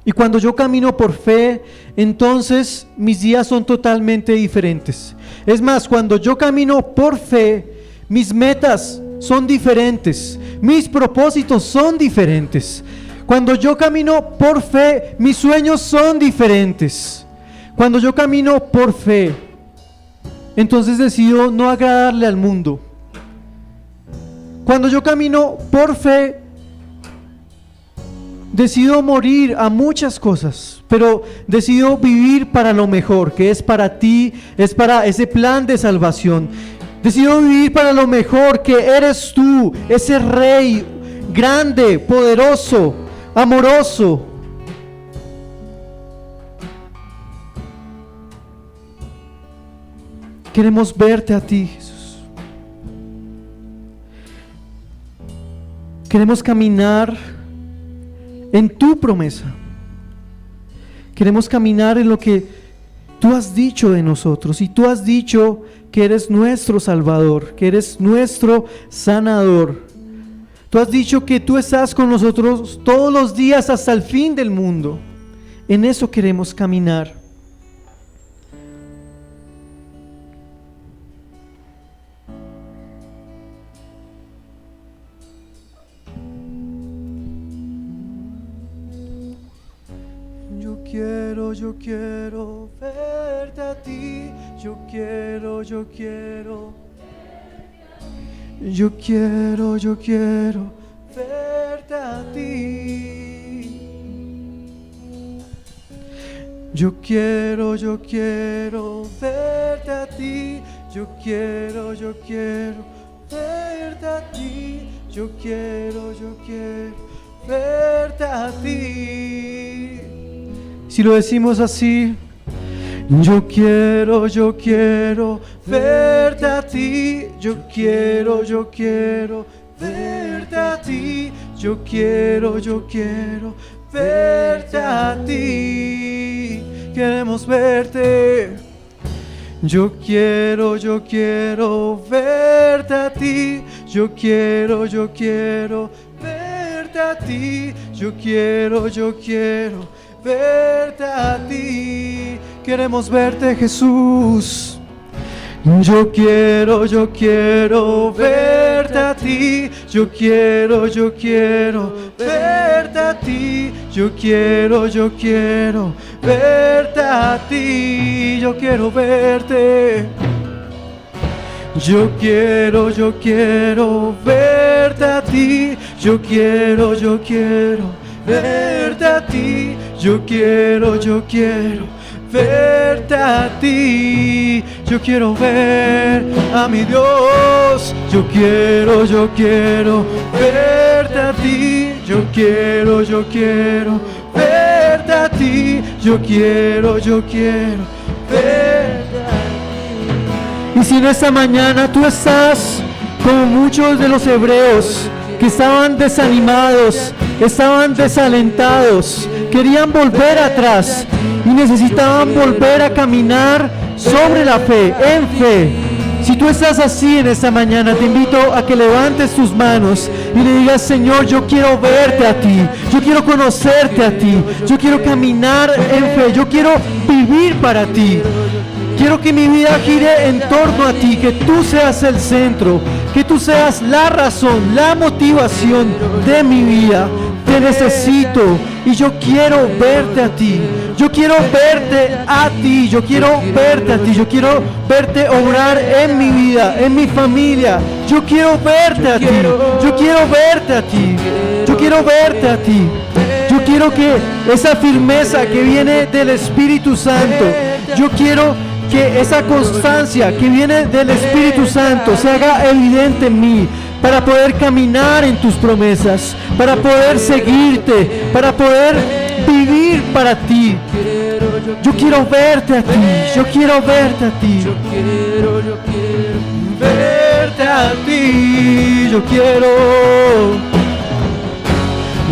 Y cuando yo camino por fe, entonces mis días son totalmente diferentes. Es más, cuando yo camino por fe, mis metas son diferentes, mis propósitos son diferentes. Cuando yo camino por fe, mis sueños son diferentes. Cuando yo camino por fe, entonces decido no agradarle al mundo. Cuando yo camino por fe, decido morir a muchas cosas, pero decido vivir para lo mejor, que es para ti, es para ese plan de salvación. Decido vivir para lo mejor, que eres tú, ese Rey grande, poderoso, amoroso. Queremos verte a ti, Jesús. Queremos caminar en tu promesa. Queremos caminar en lo que tú has dicho de nosotros. Y tú has dicho que eres nuestro Salvador, que eres nuestro sanador. Tú has dicho que tú estás con nosotros todos los días hasta el fin del mundo. En eso queremos caminar. Yo quiero verte a ti, yo quiero verte a ti. Yo quiero verte a ti, yo quiero verte a ti, yo quiero verte a ti. Si lo decimos así, yo quiero verte a ti, yo quiero verte a ti, yo quiero verte a ti. Queremos verte. Yo quiero verte a ti, yo quiero verte a ti, yo quiero verte a ti. Queremos verte, Jesús. Yo quiero verte a ti. Yo quiero verte a ti. Yo quiero verte a ti. Yo quiero verte. Yo quiero verte a ti. Yo quiero verte a ti. Yo quiero verte a ti. Yo quiero ver a mi Dios. Yo quiero verte a ti. Yo quiero verte a ti. Yo quiero verte a ti. Y si en esta mañana tú estás como muchos de los hebreos que estaban desanimados, estaban desalentados, querían volver atrás y necesitaban volver a caminar sobre la fe, en fe. Si tú estás así en esta mañana, te invito a que levantes tus manos y le digas: Señor, yo quiero verte a ti, yo quiero conocerte a ti, yo quiero caminar en fe, yo quiero vivir para ti. Quiero que mi vida gire en torno a ti, que tú seas el centro, que tú seas la razón, la motivación de mi vida. Te necesito y yo quiero verte a ti. Yo quiero verte a ti. Yo quiero verte a ti. Yo quiero verte obrar en mi vida, en mi familia. Yo quiero verte a ti. Yo quiero verte a ti. Yo quiero verte a ti. Yo quiero que esa firmeza que viene del Espíritu Santo, yo quiero que esa constancia que viene del Espíritu Santo se haga evidente en mí, para poder caminar en tus promesas, para poder seguirte, para poder vivir para ti. Yo quiero verte a ti, yo quiero verte a ti. Yo quiero verte a ti. Yo quiero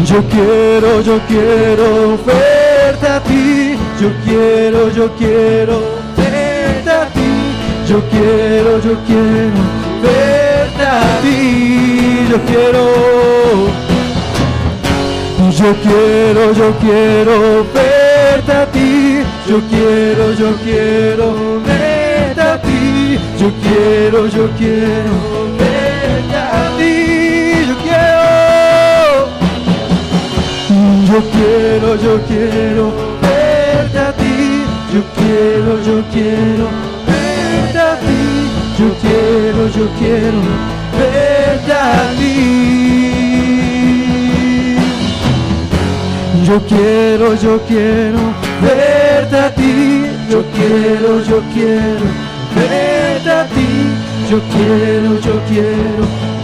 verte a ti. Yo quiero verte a ti. Yo quiero verte a ti. Yo quiero verte a ti. Yo quiero verte a ti. Yo quiero verte a ti. Yo quiero verte a ti. Yo quiero verte a ti. Yo quiero verte a ti. Yo quiero verte a ti. Yo quiero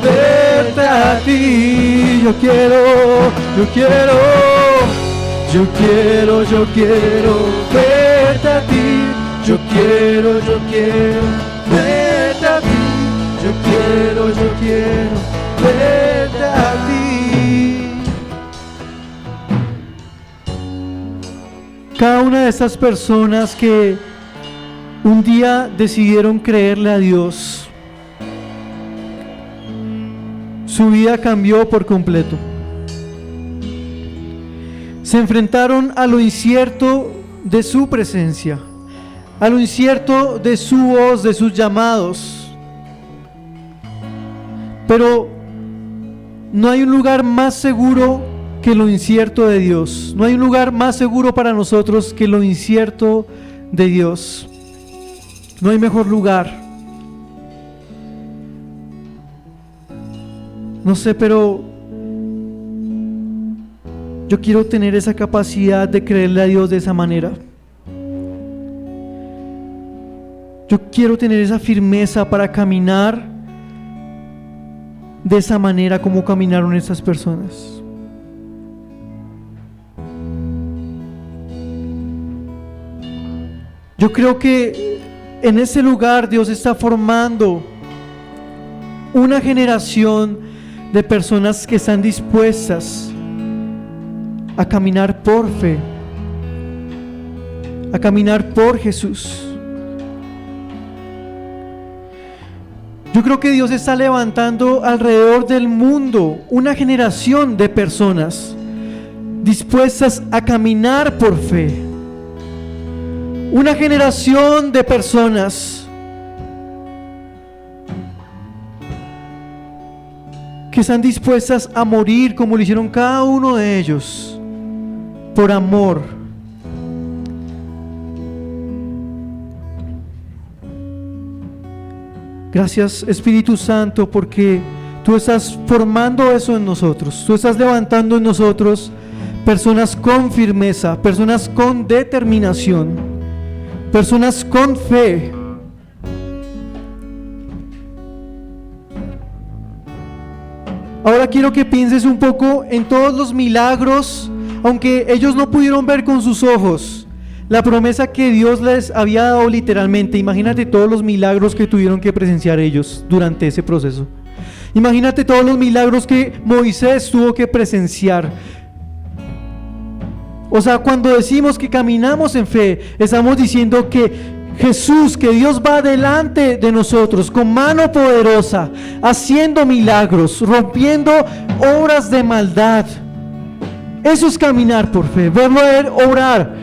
verte a ti. Yo quiero verte a ti. Yo quiero verte a ti. Yo quiero verte a ti. Yo quiero verte a ti. Cada una de estas personas que un día decidieron creerle a Dios, su vida cambió por completo. Se enfrentaron a lo incierto de su presencia, a lo incierto de su voz, de sus llamados. Pero no hay un lugar más seguro que lo incierto de Dios. No hay un lugar más seguro para nosotros que lo incierto de Dios. No hay mejor lugar. No sé, pero yo quiero tener esa capacidad de creerle a Dios de esa manera. Yo quiero tener esa firmeza para caminar de esa manera como caminaron estas personas. Yo creo que en ese lugar Dios está formando una generación de personas que están dispuestas a caminar por fe, a caminar por Jesús. Yo creo que Dios está levantando alrededor del mundo una generación de personas dispuestas a caminar por fe. Una generación de personas están dispuestas a morir como lo hicieron cada uno de ellos, por amor. Gracias, Espíritu Santo, porque tú estás formando eso en nosotros. Tú estás levantando en nosotros personas con firmeza, personas con determinación, personas con fe. Ahora quiero que pienses un poco en todos los milagros, aunque ellos no pudieron ver con sus ojos, la promesa que Dios les había dado literalmente. Imagínate todos los milagros que tuvieron que presenciar ellos durante ese proceso. Imagínate todos los milagros que Moisés tuvo que presenciar. O sea, cuando decimos que caminamos en fe, estamos diciendo que Jesús, que Dios va delante de nosotros con mano poderosa, haciendo milagros, rompiendo obras de maldad. Eso es caminar por fe, verlo a Él obrar.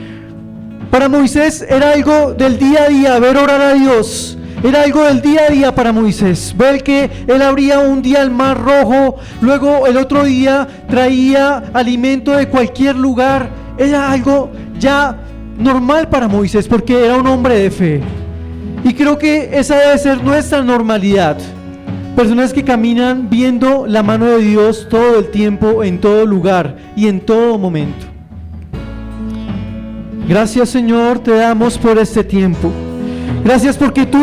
Para Moisés era algo del día a día, ver orar a Dios. Era algo del día a día para Moisés. Ver que él abría un día el mar rojo, luego el otro día traía alimento de cualquier lugar. Era algo ya normal para Moisés porque era un hombre de fe. Y creo que esa debe ser nuestra normalidad. Personas que caminan viendo la mano de Dios todo el tiempo, en todo lugar y en todo momento. Gracias, Señor, te damos por este tiempo. Gracias porque tú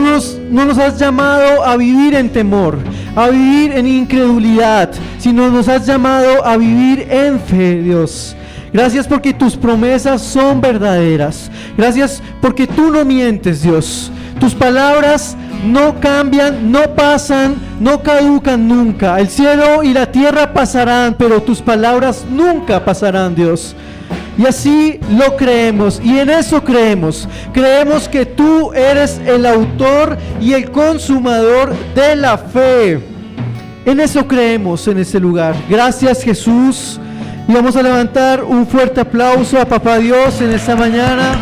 no nos has llamado a vivir en temor, a vivir en incredulidad, sino nos has llamado a vivir en fe, Dios. Gracias porque tus promesas son verdaderas. Gracias porque tú no mientes, Dios. Tus palabras no cambian, no pasan, no caducan nunca. El cielo y la tierra pasarán, pero tus palabras nunca pasarán, Dios. Y así lo creemos, y en eso creemos. Creemos que tú eres el autor y el consumador de la fe. En eso creemos en este lugar. Gracias, Jesús. Y vamos a levantar un fuerte aplauso a Papá Dios en esta mañana.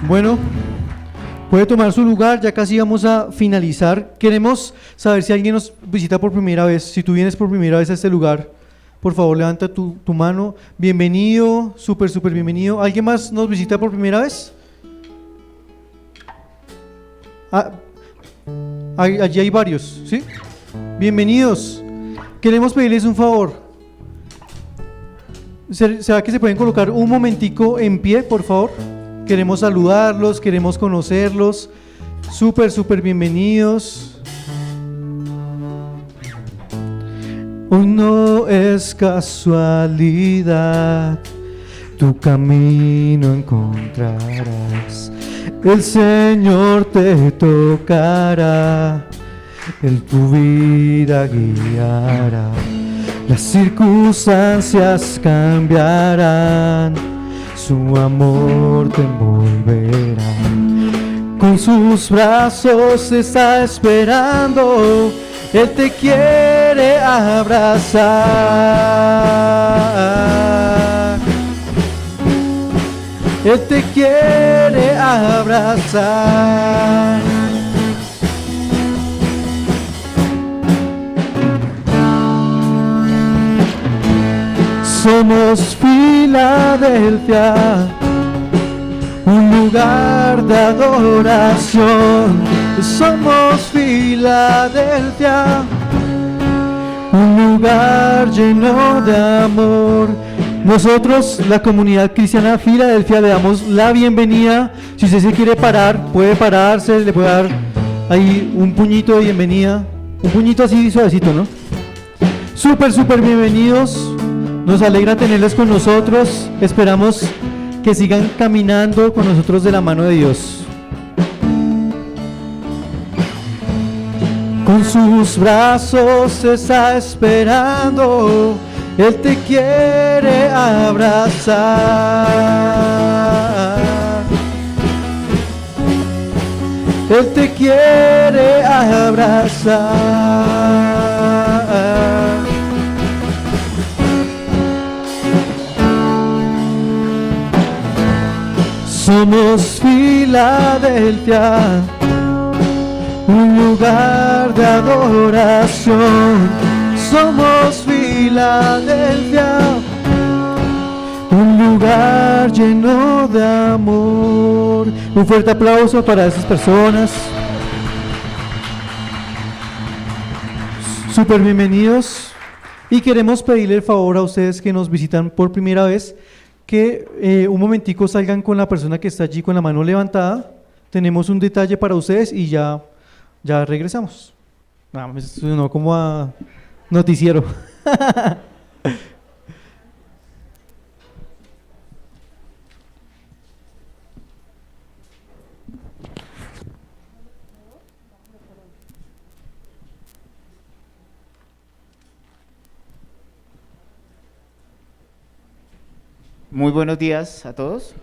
Bueno, puede tomar su lugar, ya casi vamos a finalizar. Queremos saber si alguien nos visita por primera vez. Si tú vienes por primera vez a este lugar, por favor levanta tu mano. Bienvenido, súper bienvenido. ¿Alguien más nos visita por primera vez? Allí hay varios, ¿sí? Bienvenidos. Queremos pedirles un favor. ¿Será que se pueden colocar un momentico en pie, por favor? Queremos saludarlos, queremos conocerlos. Súper bienvenidos. Hoy no es casualidad, tu camino encontrarás. El Señor te tocará, Él tu vida guiará. Las circunstancias cambiarán, su amor te envolverá. Con sus brazos te está esperando, Él te quiere abrazar. Él te quiere abrazar. Somos Filadelfia, un lugar de adoración. Somos Filadelfia, un lugar lleno de amor. Nosotros, la comunidad cristiana Filadelfia, le damos la bienvenida. Si usted se quiere parar, puede pararse, le puede dar ahí un puñito de bienvenida. Un puñito así suavecito, ¿no? Súper bienvenidos. Nos alegra tenerles con nosotros. Esperamos que sigan caminando con nosotros de la mano de Dios. Con sus brazos te está esperando, Él te quiere abrazar. Él te quiere abrazar. Somos Filadelfia, un lugar de adoración. Somos Filadelfia, un lugar lleno de amor. Un fuerte aplauso para esas personas. Súper bienvenidos. Y queremos pedirle el favor a ustedes que nos visitan por primera vez que un momentico salgan con la persona que está allí con la mano levantada. Tenemos un detalle para ustedes y ya regresamos. No, como a noticiero. Muy buenos días a todos.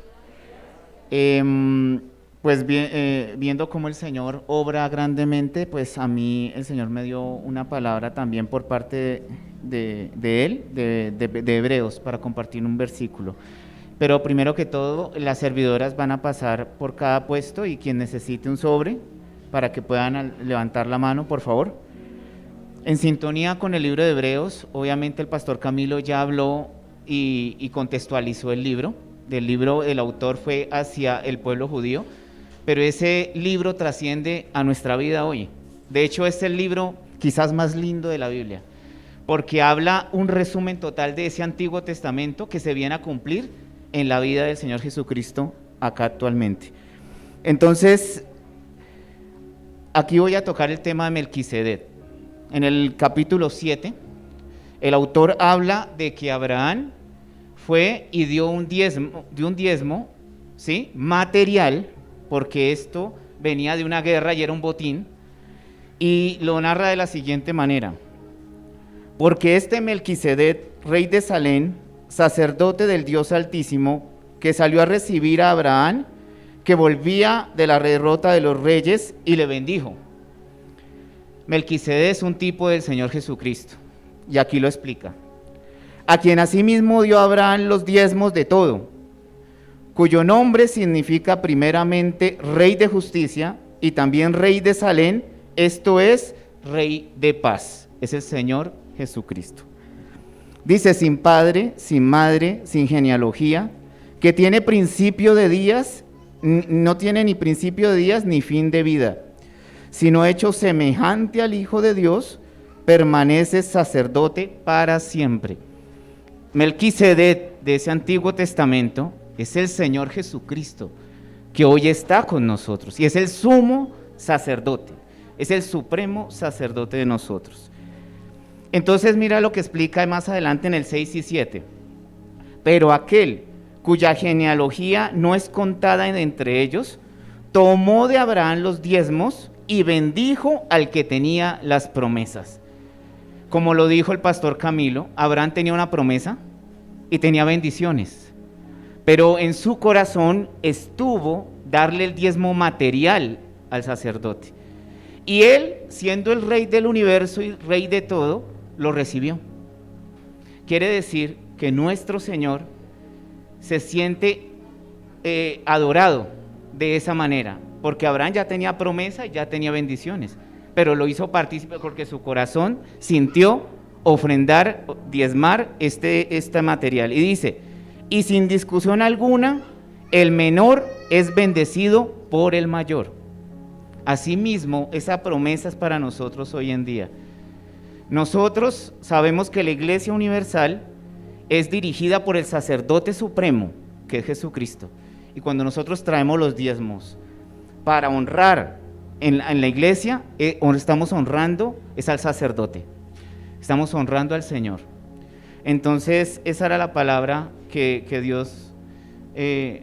Pues viendo cómo el Señor obra grandemente, pues a mí el Señor me dio una palabra también por parte de Él, de Hebreos, para compartir un versículo. Pero primero que todo, las servidoras van a pasar por cada puesto y quien necesite un sobre, para que puedan levantar la mano, por favor. En sintonía con el libro de Hebreos, obviamente el pastor Camilo ya habló y contextualizó el libro. Del libro el autor fue hacia el pueblo judío, pero ese libro trasciende a nuestra vida hoy. De hecho, es el libro quizás más lindo de la Biblia, porque habla un resumen total de ese Antiguo Testamento que se viene a cumplir en la vida del Señor Jesucristo acá actualmente. Entonces, aquí voy a tocar el tema de Melquisedec. En el capítulo 7, el autor habla de que Abraham fue y dio un diezmo, ¿sí?, material, porque esto venía de una guerra y era un botín, y lo narra de la siguiente manera: porque este Melquisedec, rey de Salem, sacerdote del Dios Altísimo, que salió a recibir a Abraham, que volvía de la derrota de los reyes, y le bendijo. Melquisedec es un tipo del Señor Jesucristo, y aquí lo explica: a quien asimismo dio a Abraham los diezmos de todo, cuyo nombre significa primeramente Rey de Justicia y también Rey de Salem, esto es, Rey de Paz. Es el Señor Jesucristo. Dice: sin padre, sin madre, sin genealogía, que tiene principio de días, no tiene ni principio de días ni fin de vida, sino hecho semejante al Hijo de Dios, permanece sacerdote para siempre. Melquisedec de ese Antiguo Testamento es el Señor Jesucristo, que hoy está con nosotros, y es el sumo sacerdote, es el supremo sacerdote de nosotros. Entonces mira lo que explica más adelante en el 6 y 7. Pero aquel cuya genealogía no es contada entre ellos, tomó de Abraham los diezmos y bendijo al que tenía las promesas. Como lo dijo el pastor Camilo, Abraham tenía una promesa y tenía bendiciones, pero en su corazón estuvo darle el diezmo material al sacerdote. Y él, siendo el rey del universo y rey de todo, lo recibió. Quiere decir que nuestro Señor se siente adorado de esa manera, porque Abraham ya tenía promesa y ya tenía bendiciones, pero lo hizo partícipe porque su corazón sintió ofrendar, diezmar este material. Y dice: y sin discusión alguna, el menor es bendecido por el mayor. Asimismo, esa promesa es para nosotros hoy en día. Nosotros sabemos que la Iglesia Universal es dirigida por el sacerdote supremo, que es Jesucristo. Y cuando nosotros traemos los diezmos para honrar en la iglesia, estamos honrando es al sacerdote, estamos honrando al Señor. Entonces esa era la palabra que Dios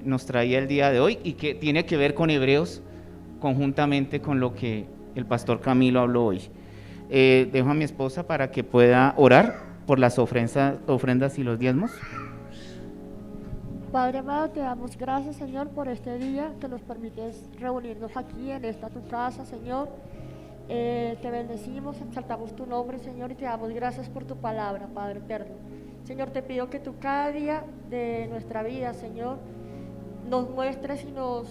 nos traía el día de hoy, y que tiene que ver con Hebreos, conjuntamente con lo que el pastor Camilo habló hoy. Dejo a mi esposa para que pueda orar por las ofrendas y los diezmos. Padre amado, te damos gracias, Señor, por este día que nos permites reunirnos aquí en esta tu casa, Señor. Te bendecimos, exaltamos tu nombre, Señor, y te damos gracias por tu palabra, Padre eterno. Señor, te pido que tú cada día de nuestra vida, Señor, nos muestres y nos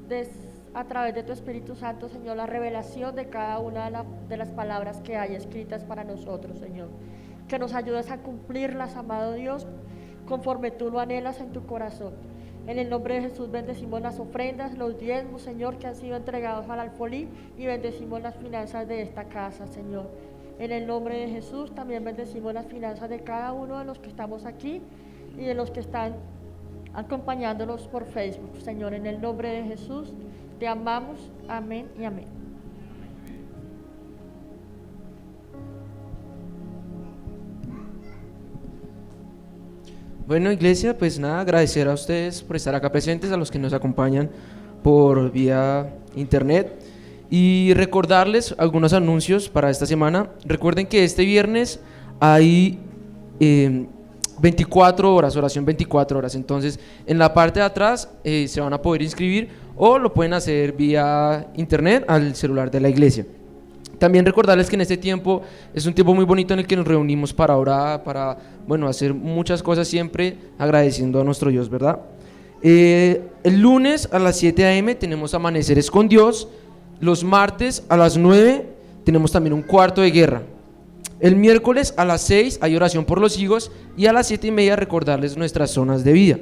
des a través de tu Espíritu Santo, Señor, la revelación de cada una de las palabras que hay escritas para nosotros, Señor. Que nos ayudes a cumplirlas, amado Dios, conforme tú lo anhelas en tu corazón. En el nombre de Jesús bendecimos las ofrendas, los diezmos, Señor, que han sido entregados al alfolí, y bendecimos las finanzas de esta casa, Señor. En el nombre de Jesús también bendecimos las finanzas de cada uno de los que estamos aquí y de los que están acompañándonos por Facebook, Señor. En el nombre de Jesús te amamos, amén y amén. Bueno, iglesia, pues nada, agradecer a ustedes por estar acá presentes, a los que nos acompañan por vía internet, y recordarles algunos anuncios para esta semana. Recuerden que este viernes hay 24 horas, oración 24 horas, entonces en la parte de atrás se van a poder inscribir, o lo pueden hacer vía internet al celular de la iglesia. También recordarles que en este tiempo es un tiempo muy bonito en el que nos reunimos para orar, para, bueno, hacer muchas cosas, siempre agradeciendo a nuestro Dios, ¿verdad? El lunes a las 7 a.m. tenemos Amaneceres con Dios. Los martes a las 9 tenemos también un cuarto de guerra. El miércoles a las 6 hay oración por los hijos, y a las 7:30 recordarles nuestras zonas de vida.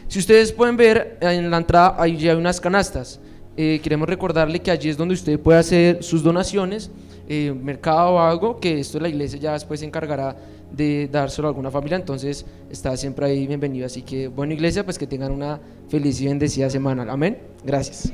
Si ustedes pueden ver, en la entrada ahí ya hay unas canastas. Queremos recordarle que allí es donde usted puede hacer sus donaciones, mercado o algo, que esto la iglesia ya después se encargará de dárselo a alguna familia, entonces está siempre ahí bienvenido. Así que, bueno, iglesia, pues que tengan una feliz y bendecida semana. Amén. Gracias.